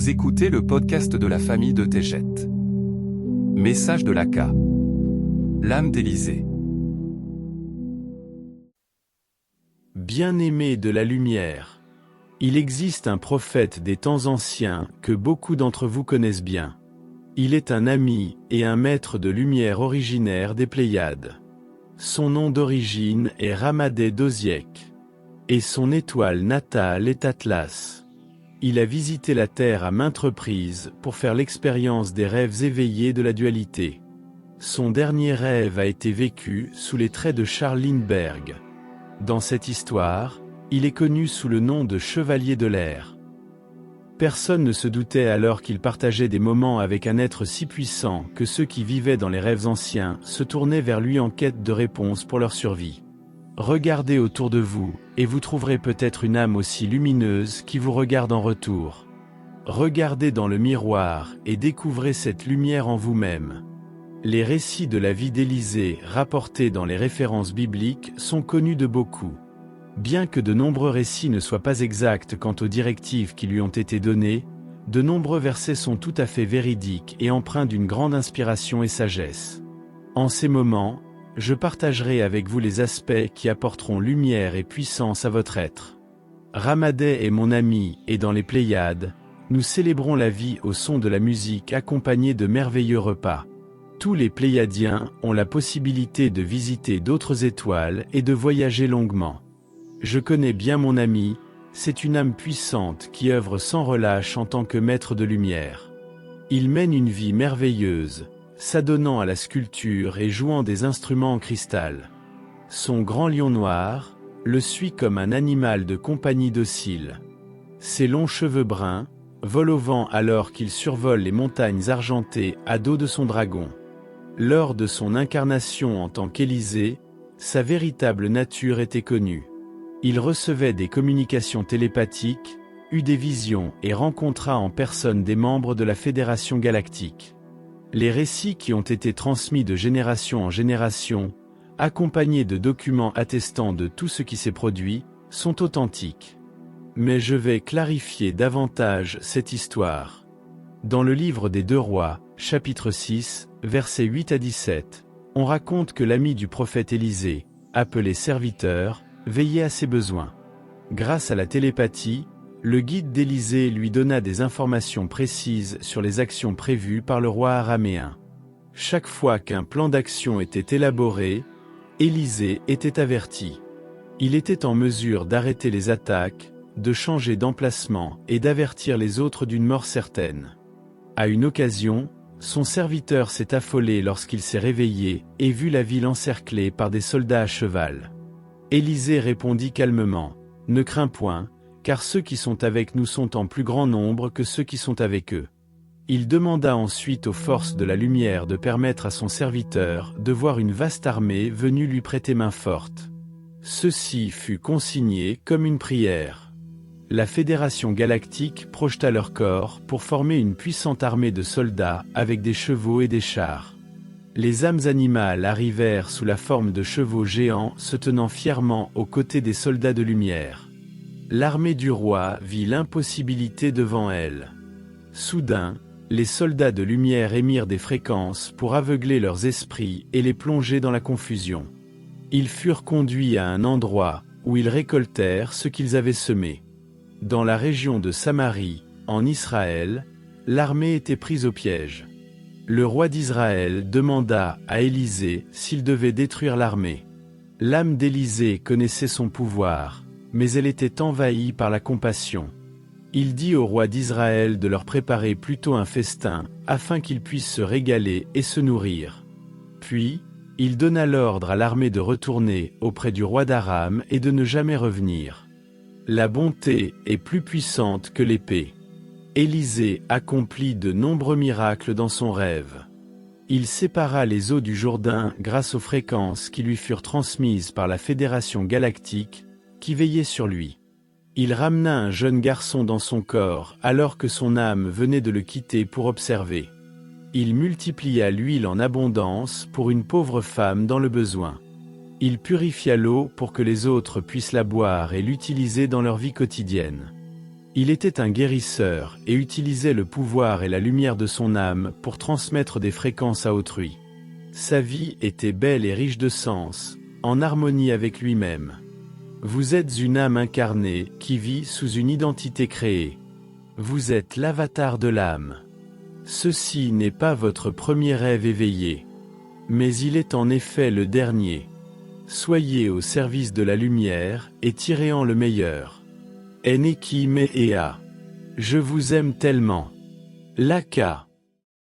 Vous écoutez le podcast de la famille de Tejet. Message de l'Aka. L'âme d'Élysée. Bien-aimé de la lumière, il existe un prophète des temps anciens que beaucoup d'entre vous connaissent bien. Il est un ami et un maître de lumière originaire des Pléiades. Son nom d'origine est Ramadé d'Oziek. Et son étoile natale est Atlas. Il a visité la Terre à maintes reprises pour faire l'expérience des rêves éveillés de la dualité. Son dernier rêve a été vécu sous les traits de Charles Lindbergh. Dans cette histoire, il est connu sous le nom de Chevalier de l'air. Personne ne se doutait alors qu'il partageait des moments avec un être si puissant que ceux qui vivaient dans les rêves anciens se tournaient vers lui en quête de réponses pour leur survie. Regardez autour de vous, et vous trouverez peut-être une âme aussi lumineuse qui vous regarde en retour. Regardez dans le miroir et découvrez cette lumière en vous-même. Les récits de la vie d'Élysée rapportés dans les références bibliques sont connus de beaucoup. Bien que de nombreux récits ne soient pas exacts quant aux directives qui lui ont été données, de nombreux versets sont tout à fait véridiques et empreints d'une grande inspiration et sagesse. En ces moments, je partagerai avec vous les aspects qui apporteront lumière et puissance à votre être. Ramadé est mon ami et dans les Pléiades, nous célébrons la vie au son de la musique accompagnée de merveilleux repas. Tous les Pléiadiens ont la possibilité de visiter d'autres étoiles et de voyager longuement. Je connais bien mon ami, c'est une âme puissante qui œuvre sans relâche en tant que maître de lumière. Il mène une vie merveilleuse, s'adonnant à la sculpture et jouant des instruments en cristal. Son grand lion noir le suit comme un animal de compagnie docile. Ses longs cheveux bruns volent au vent alors qu'il survole les montagnes argentées à dos de son dragon. Lors de son incarnation en tant qu'Élysée, sa véritable nature était connue. Il recevait des communications télépathiques, eut des visions et rencontra en personne des membres de la Fédération Galactique. Les récits qui ont été transmis de génération en génération, accompagnés de documents attestant de tout ce qui s'est produit, sont authentiques. Mais je vais clarifier davantage cette histoire. Dans le livre des 2 Rois, chapitre 6, versets 8 à 17, on raconte que l'ami du prophète Élysée, appelé serviteur, veillait à ses besoins. Grâce à la télépathie, le guide d'Élysée lui donna des informations précises sur les actions prévues par le roi araméen. Chaque fois qu'un plan d'action était élaboré, Élysée était averti. Il était en mesure d'arrêter les attaques, de changer d'emplacement et d'avertir les autres d'une mort certaine. À une occasion, son serviteur s'est affolé lorsqu'il s'est réveillé et vu la ville encerclée par des soldats à cheval. Élysée répondit calmement, « Ne crains point, car ceux qui sont avec nous sont en plus grand nombre que ceux qui sont avec eux. » Il demanda ensuite aux forces de la lumière de permettre à son serviteur de voir une vaste armée venue lui prêter main forte. Ceci fut consigné comme une prière. La Fédération Galactique projeta leur corps pour former une puissante armée de soldats avec des chevaux et des chars. Les âmes animales arrivèrent sous la forme de chevaux géants se tenant fièrement aux côtés des soldats de lumière. L'armée du roi vit l'impossibilité devant elle. Soudain, les soldats de lumière émirent des fréquences pour aveugler leurs esprits et les plonger dans la confusion. Ils furent conduits à un endroit où ils récoltèrent ce qu'ils avaient semé. Dans la région de Samarie, en Israël, l'armée était prise au piège. Le roi d'Israël demanda à Élysée s'il devait détruire l'armée. L'âme d'Élysée connaissait son pouvoir, mais elle était envahie par la compassion. Il dit au roi d'Israël de leur préparer plutôt un festin, afin qu'ils puissent se régaler et se nourrir. Puis, il donna l'ordre à l'armée de retourner auprès du roi d'Aram et de ne jamais revenir. La bonté est plus puissante que l'épée. Élysée accomplit de nombreux miracles dans son rêve. Il sépara les eaux du Jourdain grâce aux fréquences qui lui furent transmises par la Fédération Galactique, qui veillait sur lui. Il ramena un jeune garçon dans son corps alors que son âme venait de le quitter pour observer. Il multiplia l'huile en abondance pour une pauvre femme dans le besoin. Il purifia l'eau pour que les autres puissent la boire et l'utiliser dans leur vie quotidienne. Il était un guérisseur et utilisait le pouvoir et la lumière de son âme pour transmettre des fréquences à autrui. Sa vie était belle et riche de sens, en harmonie avec lui-même. Vous êtes une âme incarnée qui vit sous une identité créée. Vous êtes l'avatar de l'âme. Ceci n'est pas votre premier rêve éveillé. Mais il est en effet le dernier. Soyez au service de la lumière et tirez en le meilleur. Eneki me Ea. Je vous aime tellement. Laka.